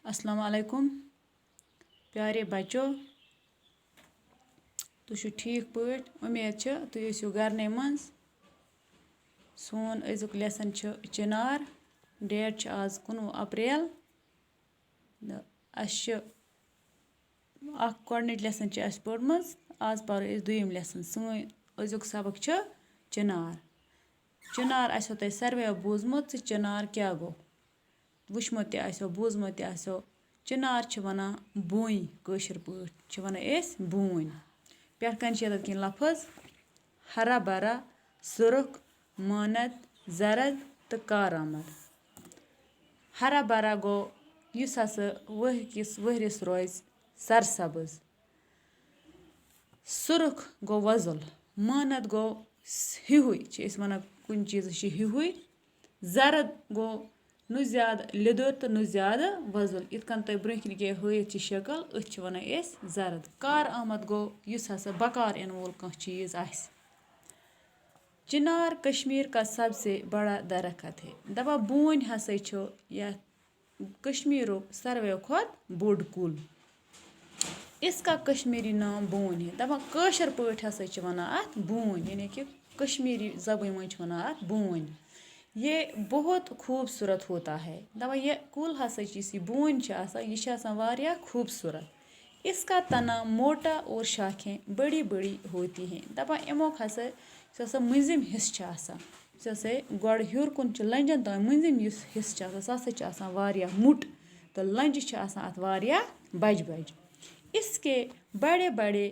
अस्सलाम वालेकुम प्यारे बच्चों तुझु ठीक पट उम्मीद छ तुम ٲسِو घरने मज सोन अजुक लेसन छ चिनार डेट छ आज 19 अप्रैल अस गोडनिच लेसन छ अस पढ़मज आज पढ़ो अस दुयम लेसन सोन अजुक सबक छ चिनार चिनार आसो तय सर्वे बोजमुत चिनार क्या गो वुचमुत ते आसो बोजमुत ते आसो चिनार छ वना बोई कशर पट छ वना एस बोन पेट कन छ यत किन लफज हरा भरा सुरख मानद जरद तो कारआमद हरा भरा गो युस हसा वहकिस वहरिस रोज सरसब्ज सुरख गो वजुल मानद गो हिहुई छ इस वना कुन चीज छ हिहुई जरद गो नु ज्यादा लिदर तो नु ज्यादा वजुल इतकन तय ब्रखन के हयत शक्ल अथ वना एस जरद कारआमद गो युस हसा बकार इन वोल कह चीज आस चिनार कश्मीर का सबसे बड़ा दरख्त है दपा बोन हसा छो या कश्मीर सर्वे खोत बोड कुल इसका कश्मीरी नाम बोन है दपा कशर पट हसा छ वना अथ बोन यानी कि कश्मीरी जबान में छ वना अथ बोन ये बहुत खूबसूरत होता है दपा ये कुल हसा ये बोन ये वारिया खूबसूरत इसका तना मोटा और शाखें बड़ी बड़ी होती हैं दपा इमोक हसा मंजिम हिस्स गोड़ हर कुन लंजन तम मंजिम हिस्स सह वारिया मुट तो लंज अत वारिया बज बज इसके बड़े बड़े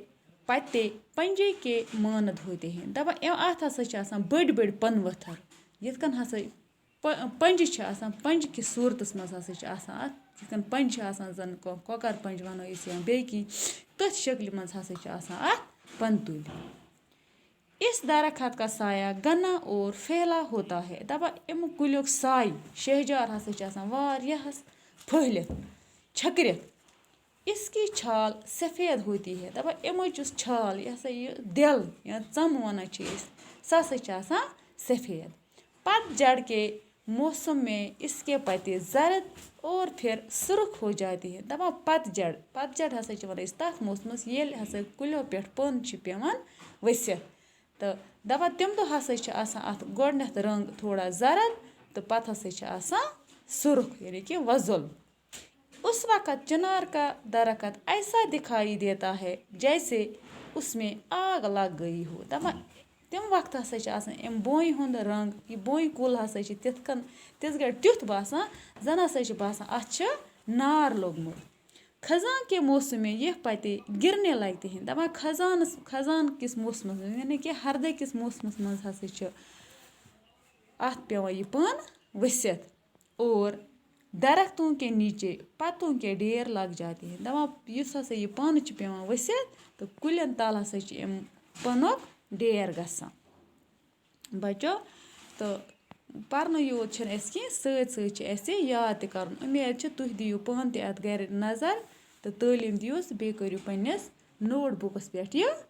पत्ते पंजे के मानद होते हैं दपा अत हसा बड़ बड़ पन वथर यितकन हसा पंज पंज कि सूरतस मज हसा यितकन पंज जन कोकर पंज वनो या बेकी तथ शक्ल मज हसा पंतुल इस दरख्त का साया घना और फैला होता है दपा इम कुल्युक साय शहजार हसा वारियाहस फहलित छकरित इसकी छाल सफ़ेद होती है दपा इमच छाल यह दिल या चम वन सह सफ़ेद पतझड़ के मौसम में इसके पत्ते जर्द और फिर सुर्ख हो जाती है दपा पतझड़ हसा वन तथ मौसमस येल हसा कुल्यो पे पन पेवान वसित तो दपा तम दो हसा अत गोडनथ रंग थोड़ा जर्द तो पत हसा सुर्ख यानी कि वजुल उस वक़्त चिनार का दरख्त ऐसा दिखाई देता है जैसे उसमें आग लग गई हो दपा तम वक्त हसा बोई हुंद रंग यह बोई कुल हसा तिथकन तिस गए तुथ बासान जन हसा बासान अत नार लोगमुत खजान के मौसम में यह पत्ते गिरने लगते हैं दपा खजान किस मौसम यानी कि हरदे किस मौसम मज हसा अत पेवान यह पन वसित और दरख्तों के नीचे पत्तों के ढेर लग जाते हैं दपा इस हसा यह पन पेवान वसित तो कुलन तल हसा पनुक ढेर गसान बच्चों तो पर्न योत कह सत याद त कर उम्मीद तुह दियो पान ते अत घर नजर तो तालीम दियोस बे करियो पन्निस नोट बुकस पे यह